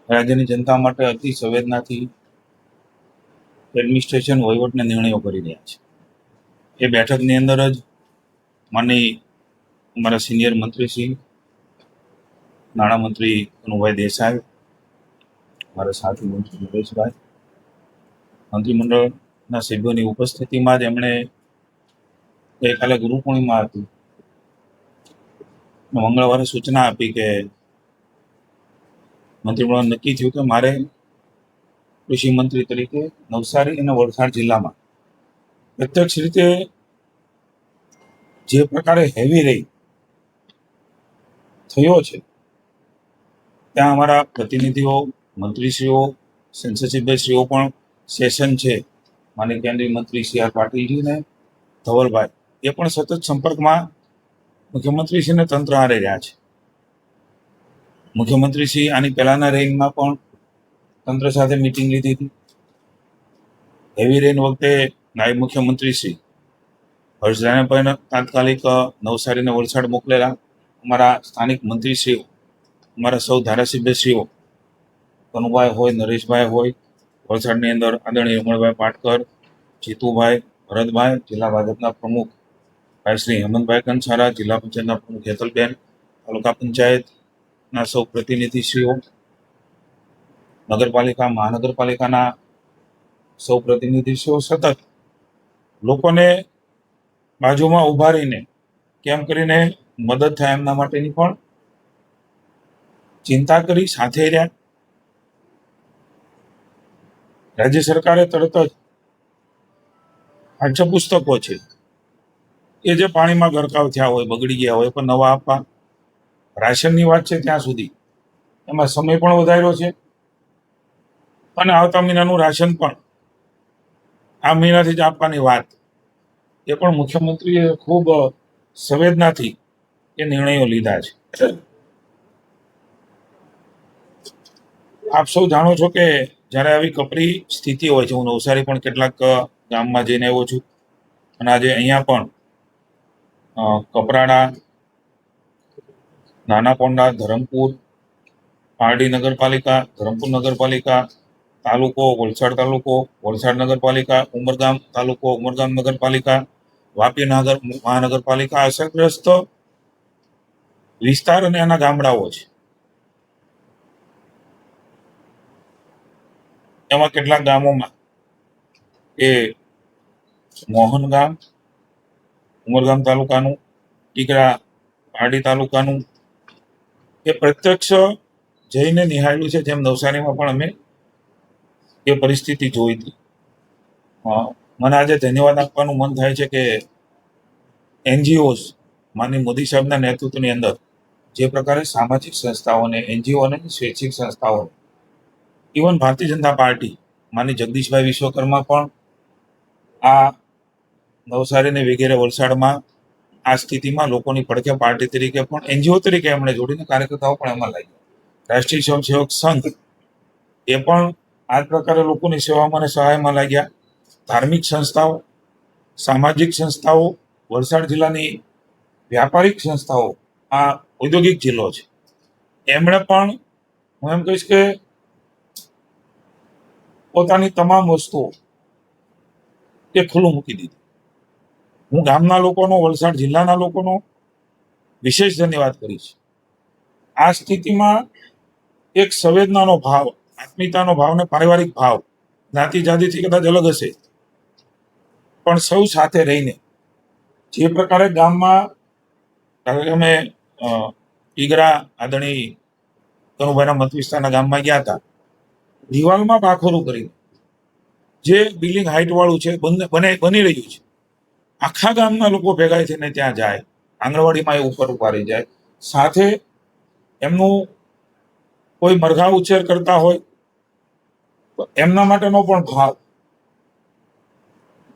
રાજ્યની જનતા માટે અતિ સંવેદનાથી એડમિનિસ્ટ્રેશન વહીવટના નિર્ણયો કરી રહ્યા છે. એ બેઠકની અંદર જ માનની અમારા સિનિયર મંત્રી શ્રી નાણામંત્રી કનુભાઈ દેસાઈ, અમારા સાથી મંત્રી નરેશભાઈ, મંત્રીમંડળના સભ્યોની ઉપસ્થિતિમાં જ એમણે ગઈકાલે ગુરુ પૂર્ણિમા હતી, મંગળવારે સૂચના આપી કે મંત્રીમંડળ નક્કી થયું કે મારે કૃષિ મંત્રી તરીકે નવસારી અને વલસાડ જિલ્લામાં પ્રત્યક્ષ રીતે જે પ્રકારે હેવી રેઇન થયો છે ત્યાં અમારા પ્રતિનિધિઓ, મંત્રીશ્રીઓ, સંસદ સભ્યશ્રીઓ પણ સેશન છે માનનીય કેન્દ્રીય મંત્રી સી આર પાટીલજી ને ધવલભાઈ, એ પણ સતત સંપર્કમાં મુખ્યમંત્રીશ્રીને તંત્ર હારે રહ્યા છે. મુખ્યમંત્રીશ્રી આની પહેલાના રેઇનમાં પણ તંત્ર સાથે મિટિંગ લીધી હતી. હેવી રેઇન વખતે નાયબ મુખ્યમંત્રી શ્રી હર્ષદાને તાત્કાલિક નવસારી અને વલસાડ મોકલેલા. અમારા સ્થાનિક મંત્રીશ્રીઓ, અમારા સૌ ધારાસભ્યશ્રીઓ, કનુભાઈ હોય, નરેશભાઈ હોય, વલસાડની અંદર આદરણીય રમણભાઈ પાટકર, જીતુભાઈ, ભરતભાઈ, જિલ્લા ભાજપના પ્રમુખ ભાઈ શ્રી હેમંતભાઈ કંસારા, જિલ્લા પંચાયતના પ્રમુખ હેતલબેન, તાલુકા પંચાયતના સૌ પ્રતિનિધિશ્રીઓ, નગરપાલિકા, મહાનગરપાલિકાના સૌ પ્રતિનિધિશ્રીઓ સતત લોકોને બાજુમાં ઊભા રહીને કેમ કરીને મદદ થાય એમના માટેની પણ ચિંતા કરી, સાથે રહ્યા. રાજ્ય સરકારે તરત જ પાઠ્યપુસ્તકો છે એ જે પાણીમાં ગરકાવ થયા હોય, બગડી ગયા હોય, પણ નવા આપવા. રાશનની વાત છે ત્યાં સુધી એમાં સમય પણ વધાર્યો છે અને આવતા મહિનાનું રાશન પણ આ મહિનાથી જ આપવાની વાત, એ પણ મુખ્યમંત્રીએ ખૂબ સંવેદનાથી એ નિર્ણયો લીધા છે. આપ સૌ જાણો છો કે જ્યારે આવી કપરી સ્થિતિ હોય છે, હું નવસારી પણ કેટલાક ગામમાં જઈને આવ્યો છું અને આજે અહીંયા પણ કપરાડા, નાના પોંડા, ધરમપુર, પારડી નગરપાલિકા, ધરમપુર નગરપાલિકા, તાલુકો વલસાડ તાલુકો, વલસાડ નગરપાલિકા, ઉમરગામ તાલુકો, ઉમરગામ નગરપાલિકા, વાપી મહાનગરપાલિકા અસરગ્રસ્ત વિસ્તાર અને એના ગામડાઓ છે. એમાં કેટલાક ગામોમાં એ મોહન ગામ, ઉમરગામ તાલુકાનું, ટીકરા પારડી તાલુકાનું એ પ્રત્યક્ષ જઈને નિહાળ્યું છે. જેમ નવસારીમાં પણ અમે એ પરિસ્થિતિ જોઈ હતી. મને આજે ધન્યવાદ આપવાનું મન થાય છે કે એનજીઓઝ માનનીય મોદી સાહેબના નેતૃત્વની અંદર જે પ્રકારે સામાજિક સંસ્થાઓને, એનજીઓને, સ્વૈચ્છિક સંસ્થાઓ, ઇવન ભારતીય જનતા પાર્ટી માનનીય જગદીશભાઈ વિશ્વકર્મા પણ આ નવસારી વગેરે વલસાડમાં આ સ્થિતિમાં લોકોની પડખે પાર્ટી તરીકે પણ એનજીઓ તરીકે એમણે જોડીને કાર્યકર્તાઓ પણ એમાં લાગ્યા. રાષ્ટ્રીય સ્વયંસેવક સંઘ એ પણ આ પ્રકારે લોકોની સેવામાં અને સહાયમાં લાગ્યા. ધાર્મિક સંસ્થાઓ, સામાજિક સંસ્થાઓ, વલસાડ જિલ્લાની વ્યાપારિક સંસ્થાઓ, આ ઔદ્યોગિક જિલ્લો છે, એમણે પણ હું એમ કહીશ કે પોતાની તમામ વસ્તુઓ એ ખુલ્લું મૂકી દીધું. હું ગામના લોકોનો, વલસાડ જિલ્લાના લોકોનો વિશેષ ધન્યવાદ કરીશ. આ સ્થિતિમાં એક સંવેદનાનો ભાવ, આત્મીયતાનો ભાવ ને પારિવારિક ભાવ, જ્ઞાતિ જાતિથી કદાચ અલગ હશે પણ સૌ સાથે રહીને જે પ્રકારે ગામમાં અમે ઈગરા આદરણીય કનુભાઈના મત વિસ્તારના ગામમાં ગયા હતા, દિવાલમાં પાખોરું કરીને જે બિલ્ડિંગ હાઈટ વાળું છે બની રહ્યું છે, આખા ગામના લોકો ભેગા થઈને ત્યાં જાય, આંગણવાડીમાં એ ઉપર ઉભા રહી જાય, સાથે એમનું કોઈ મરઘા ઉછેર કરતા હોય તો એમના માટેનો પણ ભાવ,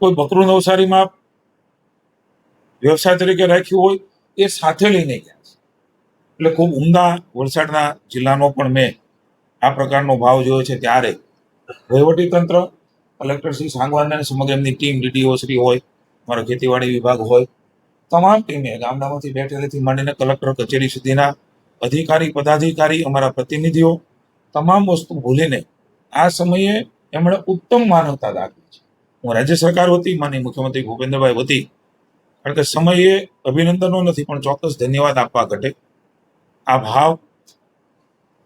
કોઈ બકરું નવસારીમાં વ્યવસાય તરીકે રાખ્યું હોય એ સાથે લઈને ગયા છે. એટલે ખૂબ ઉમદા વલસાડના જિલ્લાનો પણ મેં આ પ્રકારનો ભાવ જોયો છે. ત્યારે વહીવટી તંત્ર, કલેક્ટર શ્રી સાંગવાનને સમગ્ર એમની ટીમ, ડીડીઓ શ્રી હોય, અમારો ખેતીવાડી વિભાગ હોય, તમામ ટીમે ગામડામાંથી બેઠેલીથી માંડીને કલેક્ટર કચેરી સુધીના અધિકારી, પદાધિકારી, અમારા પ્રતિનિધિઓ તમામ વસ્તુ ભૂલીને આ સમયે એમણે ઉત્તમ માનવતા દાખવી છે. હું રાજ્ય સરકાર વતી માની મુખ્યમંત્રી ભૂપેન્દ્રભાઈ વતી, કારણ કે સમયે અભિનંદનો નથી પણ ચોક્કસ ધન્યવાદ આપવા ઘટે. આ ભાવ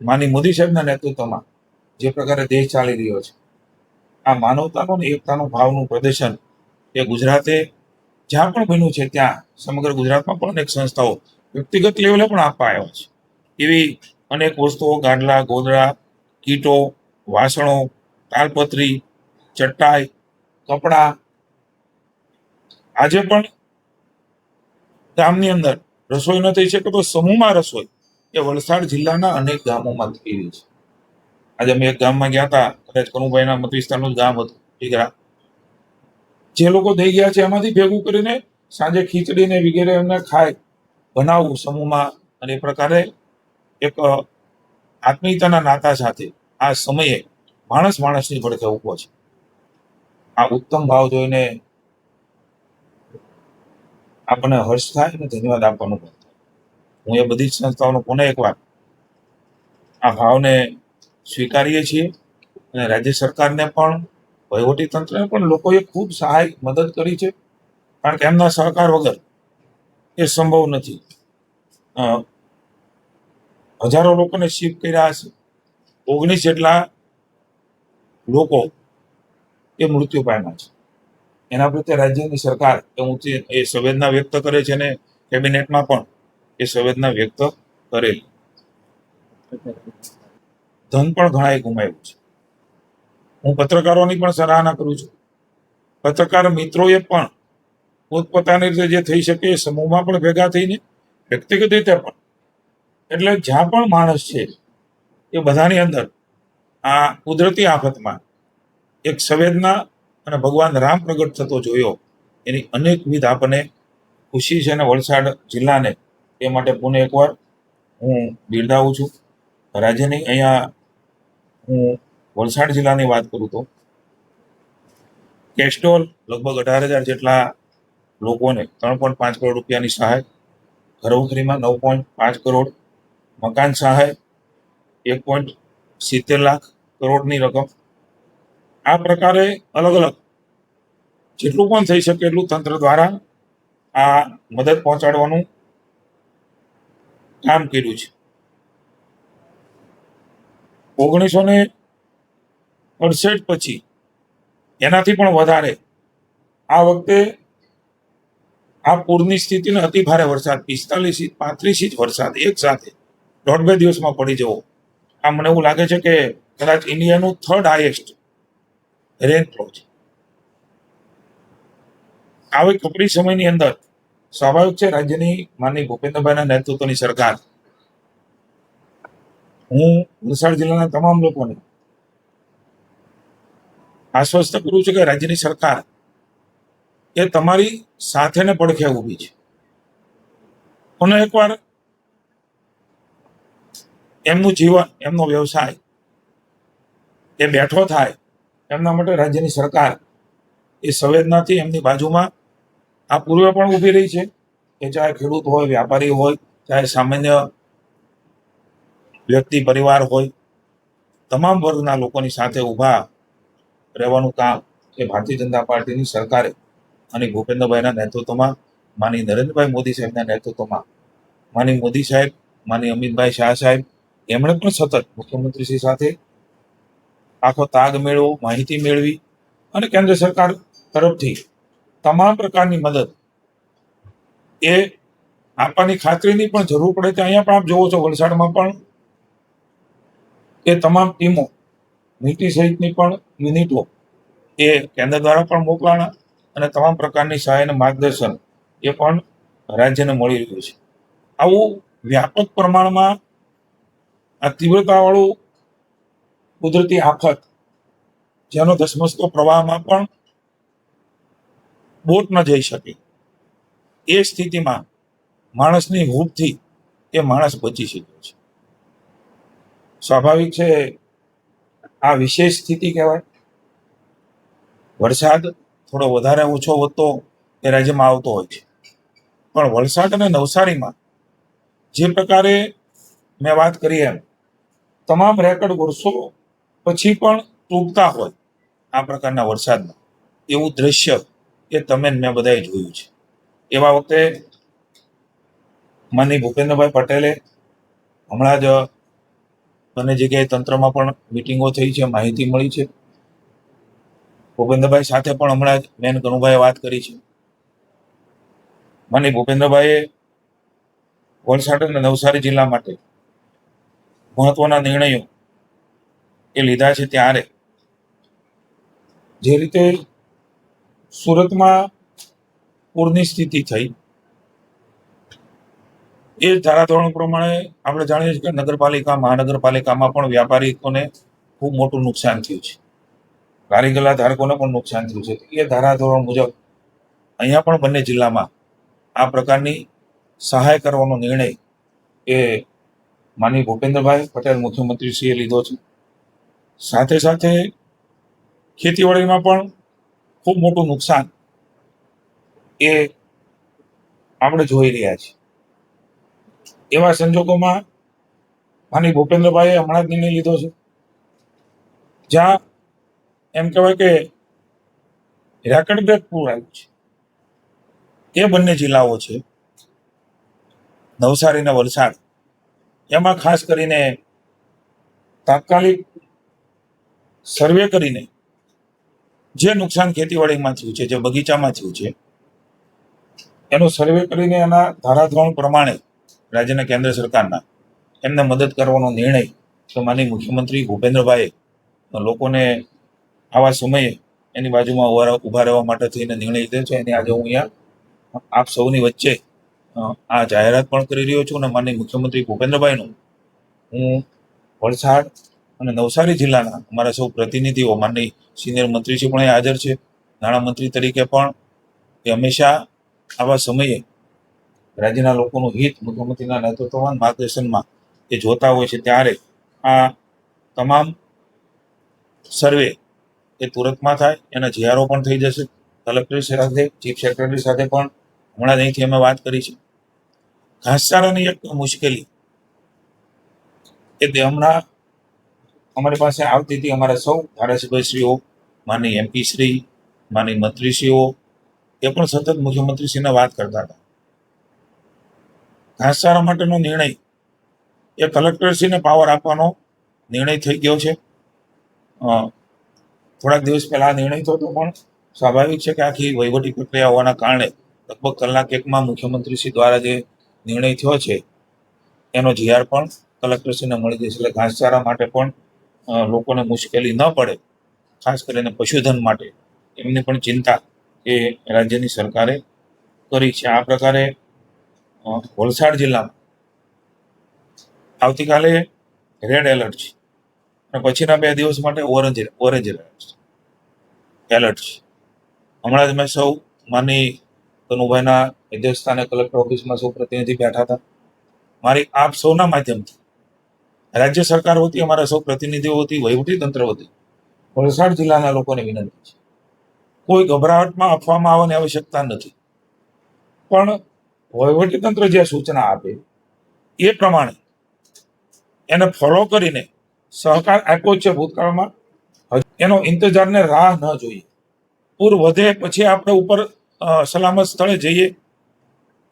માની મોદી સાહેબના નેતૃત્વમાં જે પ્રકારે દેશ ચાલી રહ્યો છે, આ માનવતાનો અને એકતાનો ભાવનું પ્રદર્શન એ ગુજરાતે જ્યાં પણ બન્યું છે ત્યાં સમગ્ર ગુજરાતમાં પણ અનેક સંસ્થાઓ વ્યક્તિગત લેવલે પણ આપવા આવ્યા છે. એવી અનેક વસ્તુઓ, ગાડલા, ગોદડા, કીટો, વાસણો, તાલપત્રી, ચટાઈ, કપડા, આજે પણ ગામની અંદર રસોઈ ન થઈ શકે તો સમૂહમાં રસોઈ એ વલસાડ જિલ્લાના અનેક ગામોમાં થઈ રહી છે. આજે અમે એક ગામમાં ગયા હતા, કદાચ કનુભાઈના મત વિસ્તારનું જ ગામ હતું ટીકરા. જે લોકો થઈ ગયા છે એમાંથી ભેગું કરીને સાંજે ખીચડી ને વગેરે એમને ખાય બનાવવું સમૂહમાં, અને એ પ્રકારે એક આત્મીયતાના નાતા સાથે આ સમયે માણસ માણસની પડખે ઉભો છે. આ ઉત્તમ ભાવ જોઈને આપણને હર્ષ થાય અને ધન્યવાદ આપવાનું પણ થાય. હું એ બધી જ સંસ્થાઓનો પુનઃ એકવાર આ ભાવને સ્વીકારીએ છીએ અને રાજ્ય સરકારને પણ, વહીવટી તંત્રને પણ લોકોએ ખૂબ સહાય મદદ કરી છે, કારણ કે એમના સહકાર વગર એ સંભવ નથી. હજારો લોકોને શિફ્ટ કર્યા હશે, 19 જેટલા લોકો એ મૃત્યુ પામ્યા છે. એના પ્રત્યે રાજ્યની સરકાર એ સંવેદના વ્યક્ત કરે છે અને કેબિનેટમાં પણ એ સંવેદના વ્યક્ત કરેલી. ધન પણ ઘણાએ ગુમાવ્યું છે. હું પત્રકારોની પણ સરાહના કરું છું. પત્રકાર મિત્રોએ પણ પોતપોતાની રીતે જે થઈ શકે એ સમૂહમાં પણ ભેગા થઈને, વ્યક્તિગત રીતે પણ, એટલે જ્યાં પણ માણસ છે એ બધાની અંદર આ કુદરતી આફતમાં એક સંવેદના અને ભગવાન રામ પ્રગટ થતો જોયો એની અનેકવિધ આપણને ખુશી છે. અને વલસાડ જિલ્લાને એ માટે પુનઃ એકવાર હું બિરદાવું છું. રાજ્યની અહીંયા હું વલસાડ જિલ્લાની વાત કરું તો કેસ્ટોલ લગભગ 18,000 જેટલા લોકોને 3.5 કરોડ રૂપિયાની સહાય, ઘરવખરીમાં 9.5 કરોડ, મકાન સહાય 1.70 લાખ કરોડની રકમ. આ પ્રકારે અલગ અલગ જેટલું પણ થઈ શકે એટલું તંત્ર દ્વારા આ મદદ પહોંચાડવાનું કામ કર્યું છે. 1968 પછી એનાથી પણ વધારે આ વખતે આ પૂરની સ્થિતિને અતિ ભારે વરસાદ, 45 ઇંચ 35 ઇંચ વરસાદ એક સાથે 1.5-2 દિવસમાં પડી જવો, આ મને એવું લાગે છે કે કદાચ ઇન્ડિયાનું 3rd હાઈએસ્ટ રેનફ્લો છે. આવી કપરી સમયની અંદર સ્વાભાવિક છે રાજ્યની માનનીય ભૂપેન્દ્રભાઈના નેતૃત્વની સરકાર, હું વલસાડ જિલ્લાના તમામ લોકોને આશ્વસ્ત કરું છું કે રાજ્યની સરકાર એ તમારી સાથે ને પડખે ઊભી છે. અને એકવાર એમનું જીવન, એમનો વ્યવસાય એ બેઠો થાય એમના માટે રાજ્યની સરકાર એ સંવેદનાથી એમની બાજુમાં આ પૂર્વે પણ ઊભી રહી છે, કે ચાહે ખેડૂત હોય, વ્યાપારી હોય, ચાહે સામાન્ય વ્યક્તિ પરિવાર હોય, તમામ વર્ગના લોકોની સાથે ઊભા રહેવાનું કામ એ ભારતીય જનતા પાર્ટીની સરકારે અને ભૂપેન્દ્રભાઈના નેતૃત્વમાં, માની નરેન્દ્રભાઈ મોદી સાહેબના નેતૃત્વમાં, માની મોદી સાહેબ, માની અમિતભાઈ શાહ સાહેબ, એમણે પણ સતત મુખ્યમંત્રીશ્રી સાથે આખો તાગ મેળવો, માહિતી મેળવી અને કેન્દ્ર સરકાર તરફથી તમામ પ્રકારની મદદ એ આપવાની ખાતરીની પણ જરૂર પડે છે. અહીંયા પણ આપ જોવો છો વલસાડમાં પણ એ તમામ ટીમો, નીતિ સહિતની પણ યુનિટો એ કેન્દ્ર દ્વારા પણ મોકલાણા અને તમામ પ્રકારની સહાય અને માર્ગદર્શન એ પણ રાજ્યને મળી રહ્યું છે. આવું વ્યાપક પ્રમાણમાં આ તીવ્રતાવાળું કુદરતી આફત, જેનો ધસમસતો પ્રવાહમાં પણ બોટ ન જઈ શકે, એ સ્થિતિમાં માણસની હૂંફથી એ માણસ બચી શક્યો છે. સ્વાભાવિક છે આ વિશેષ સ્થિતિ કહેવાય. વરસાદ થોડો વધારે ઓછો વધતો એ રાજ્યમાં આવતો હોય છે, પણ વલસાડ અને નવસારીમાં જે પ્રકારે મેં વાત કરી એમ તમામ રેકર્ડ વર્ષો પછી પણ તૂટતા હોય આ પ્રકારના વરસાદમાં એવું દ્રશ્ય એ તમે મેં બધાએ જોયું છે. એવા વખતે માનનીય ભૂપેન્દ્રભાઈ પટેલે હમણાં જ બંને જગ્યાએ તંત્રમાં પણ મિટિંગો થઈ છે, માહિતી મળી છે. ભૂપેન્દ્રભાઈ સાથે પણ હમણાં જ બેન કનુભાઈએ વાત કરી છે. માનનીય ભૂપેન્દ્રભાઈએ વલસાડ અને નવસારી જિલ્લા માટે મહત્વના નિર્ણયો એ લીધા છે. ત્યારે જે રીતે સુરતમાં પૂરની સ્થિતિ થઈ એ ધારાધોરણ પ્રમાણે આપણે જાણીએ છીએ કે નગરપાલિકા મહાનગરપાલિકામાં પણ વ્યાપારીઓને ખૂબ મોટું નુકસાન થયું છે, કારીગલા ધારકોને પણ નુકસાન થયું છે. એ ધારાધોરણ મુજબ અહીંયા પણ બંને જિલ્લામાં આ પ્રકારની સહાય કરવાનો નિર્ણય એ માનનીય ભૂપેન્દ્રભાઈ પટેલ મુખ્યમંત્રીશ્રીએ લીધો છે. સાથે સાથે ખેતીવાડીમાં પણ ખૂબ મોટું નુકસાન એ આપણે જોઈ રહ્યા છીએ. એવા સંજોગોમાં માનનીય ભૂપેન્દ્રભાઈએ હમણાં જ નિર્ણય લીધો છે, જ્યાં એમ કહેવાય કે રેકર્ડ બ્રેક પૂર આવ્યું છે. એ બંને જિલ્લાઓ છે નવસારી અને વલસાડ. એમાં ખાસ કરીને તાત્કાલિક સર્વે કરીને જે નુકસાન ખેતીવાડીમાં થયું છે, જે બગીચામાં થયું છે, એનો સર્વે કરીને એના ધારાધોરણ પ્રમાણે રાજ્યના કેન્દ્ર સરકારના એમને મદદ કરવાનો નિર્ણય તો માનનીય મુખ્યમંત્રી ભૂપેન્દ્રભાઈએ લોકોને આવા સમયે એની બાજુમાં ઉભા રહેવા માટે થઈને નિર્ણય લીધો છે. એની આજે હું અહીંયા આપ સૌની વચ્ચે આ જાહેરાત પણ કરી રહ્યો છું. અને માનનીય મુખ્યમંત્રી ભૂપેન્દ્રભાઈનું હું વલસાડ અને નવસારી જિલ્લાના અમારા સૌ પ્રતિનિધિઓ, માનનીય સિનિયર મંત્રીશ્રી પણ અહીં હાજર છે, નાણામંત્રી તરીકે પણ એ હંમેશા આવા સમયે રાજ્યના લોકોનું હિત મુખ્યમંત્રીના નેતૃત્વમાં માર્ગદર્શનમાં એ જોતા હોય છે. ત્યારે આ તમામ સર્વે એ તુરંતમાં થાય, એના જીઆરઓ પણ થઈ જશે. કલેક્ટર સાથે, ચીફ સેક્રેટરી સાથે પણ હમણાં અહીંથી અમે વાત કરી છે. ઘાસચારાની એક મુશ્કેલી એ હમણાં અમારી પાસે આવતી હતી. અમારા સૌ ધારાસભ્યશ્રીઓ, માનનીય એમપી શ્રી, માનનીય મંત્રીશ્રીઓ એ પણ સતત મુખ્યમંત્રીશ્રીને વાત કરતા હતા. ઘાસચારા માટેનો નિર્ણય એ કલેક્ટરશ્રીને પાવર આપવાનો નિર્ણય થઈ ગયો છે. થોડાક દિવસ પહેલા આ નિર્ણય થયો હતો, પણ સ્વાભાવિક છે કે આખી વહીવટી પ્રક્રિયા હોવાના કારણે લગભગ કલાક એકમાં મુખ્યમંત્રીશ્રી દ્વારા જે નિર્ણય થયો છે એનો જીઆર પણ કલેક્ટરશ્રીને મળી જશે. એટલે ઘાસચારા માટે પણ લોકોને મુશ્કેલી ન પડે, ખાસ કરીને પશુધન માટે એમની પણ ચિંતા એ રાજ્યની સરકારે કરી છે. આ પ્રકારે વલસાડ જિલ્લામાં આવતીકાલે રેડ એલર્ટ છે અને પછીના 2 દિવસ માટે ઓરેન્જ એલર્ટ છે. હમણાં જ મેં સૌ માનનીય કનુભાઈના અધ્યક્ષસ્થાને કલેક્ટર ઓફિસમાં સૌ પ્રતિનિધિ બેઠા હતા. મારી આપ સૌના માધ્યમથી રાજ્ય સરકાર વતી, અમારા સૌ પ્રતિનિધિઓ વતી, વહીવટી તંત્ર વતી વલસાડ જિલ્લાના લોકોને વિનંતી છે, કોઈ ગભરાટમાં આપવામાં આવવાની આવશ્યકતા નથી, પણ વહીવટી તંત્ર જે સૂચના આપે એ પ્રમાણે એને ફોલો કરીને સહકાર આપ્યો છે ભૂતકાળમાં. એનો ઇંતજારને રાહ ન જોઈએ. પૂર વધે પછી આપણે ઉપર સલામત સ્થળે જઈએ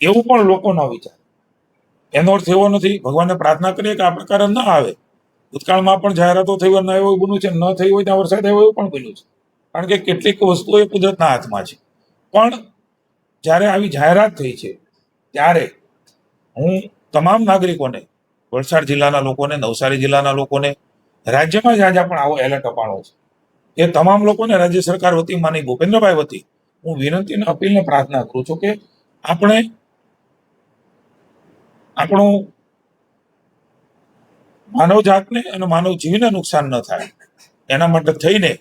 એવું પણ લોકો ન વિચારે. એનો અર્થ એવો નથી, ભગવાનને પ્રાર્થના કરીએ કે આ પ્રકારે ન આવે. ભૂતકાળમાં પણ જાહેરાતો થઈ હોય, ન એવું બન્યું છે, ન થઈ હોય ત્યાં વરસાદ આવ્યો એવું પણ બન્યું છે. કારણ કે કેટલીક વસ્તુઓ એ કુદરતના હાથમાં છે. પણ જ્યારે આવી જાહેરાત થઈ છે ત્યારે હું તમામ નાગરિકોને, વલસાડ જિલ્લાના લોકોને, નવસારી જિલ્લાના લોકોને, રાજ્યમાં જ્યાં જ્યાં પણ આવો એલર્ટ અપાણો છે એ તમામ લોકોને રાજ્ય સરકાર વતી, માનનીય ભૂપેન્દ્રભાઈ વતી હું વિનંતી અને અપીલને પ્રાર્થના કરું છું કે આપણે આપણું માનવ જાતને અને માનવ જીવને નુકસાન ન થાય એના માટે થઈને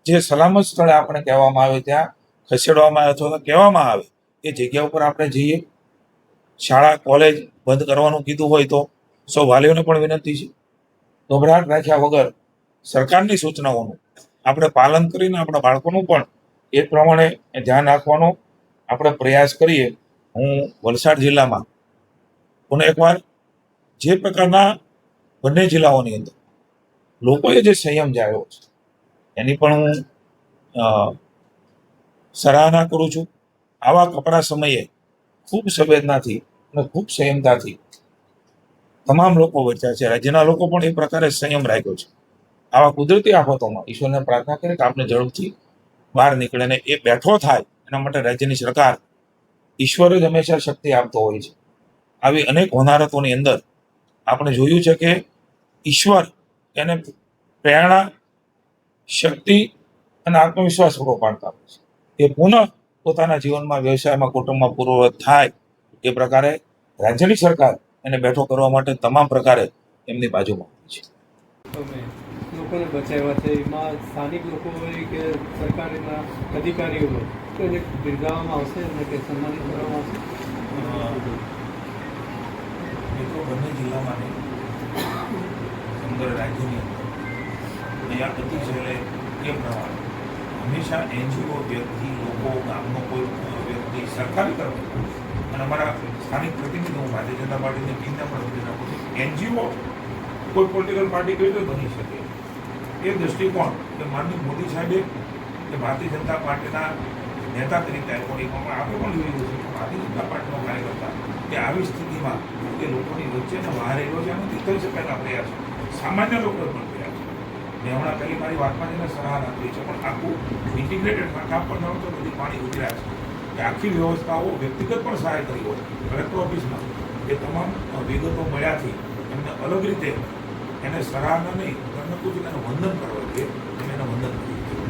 જે સલામત સ્થળે આપણે કહેવામાં આવે ત્યાં ખસેડવામાં આવે અથવા કહેવામાં આવે એ જગ્યા ઉપર આપણે જઈએ. શાળા કોલેજ બંધ કરવાનું કીધું હોય તો સૌ વાલીઓને પણ વિનંતી છે, ગભરાટ રાખ્યા વગર સરકારની સૂચનાઓનું આપણે પાલન કરીને આપણા બાળકોનું પણ એ પ્રમાણે ધ્યાન રાખવાનો આપણે પ્રયાસ કરીએ. હું વલસાડ જિલ્લામાં પુનઃ એકવાર જે પ્રકારના બંને જિલ્લાઓની અંદર લોકોએ જે સંયમ જાળવ્યો છે એની પણ હું સરાહના કરું છું. આવા કપરા સમયે ખૂબ સંવેદનાથી અને ખૂબ સંયમતાથી તમામ લોકો વર્ત્યા છે. રાજ્યના લોકો પણ એ પ્રકારે સંયમ રાખ્યો છે. આવા કુદરતી આફતોમાં ઈશ્વરને પ્રાર્થના કરે કે આપણે ઝડપથી બહાર નીકળે ને એ બેઠો થાય એના માટે રાજ્યની સરકાર, ઈશ્વર જ હંમેશા શક્તિ આપતો હોય છે. આવી અનેક હોનારતોની અંદર આપણે જોયું છે કે ઈશ્વર એને પ્રેરણા, શક્તિ અને આત્મવિશ્વાસ પૂરો પાડતા હોય છે. એ પુનઃ પોતાના જીવનમાં, વ્યવસાયમાં, કુટુંબમાં પૂર્વવત થાય એ પ્રકારે રાજ્યની સરકાર એને બેઠો કરવા માટે તમામ પ્રકારે એમની બાજુમાં હોય છે. તમે લોકોને બચાવ્યા છે, એમાં સ્થાનિક લોકો હોય કે સરકારના અધિકારીઓ હોય તો એને બિરદાવવામાં આવશે અને કે સન્માનિત કરવામાં આવશે. મિત્રો બંને જિલ્લામાં નહીં, સમગ્ર રાજ્યની અંદર અહીંયા અતિ છેલ્લે એ પ્રમાણે હંમેશા એનજીઓ, વ્યક્તિ, લોકો, ગામનો કોઈ વ્યક્તિ, સરકારી કર્મચારી અને અમારા સ્થાનિક પ્રતિનિધિઓ, ભારતીય જનતા પાર્ટીની ટીમને પણ અપીલ રાખું છું. એનજીઓ કોઈ પોલિટિકલ પાર્ટી કઈ રીતે બની શકે એ દૃષ્ટિકોણ કે માનનીય મોદી સાહેબે કે ભારતીય જનતા પાર્ટીના નેતા તરીકે આપણે પણ જોયું છે કે ભારતીય જનતા પાર્ટીનો કાર્યકર્તા કે આવી સ્થિતિમાં કે લોકોની વચ્ચે બહાર રહ્યો છે નથી થઈ શકાયના પ્રયાસો સામાન્ય લોકોએ પણ કર્યા છે. મેં હમણાં પહેલી મારી વાતમાં જેને સરાહના કરી છે, પણ આખું ઇન્ટિગ્રેટેડ કાકા પણ ન તો બધી પાણી ઉતર્યા છે કે આખી વ્યવસ્થાઓ વ્યક્તિગત પણ સહાય કરી હોય કલેક્ટર ઓફિસમાં એ તમામ વિગતો મળ્યાથી એમને અલગ રીતે એને સરાહના નહીં, તમને પૂછ્યું એને વંદન કરવા જોઈએ, એને વંદન કર્યું.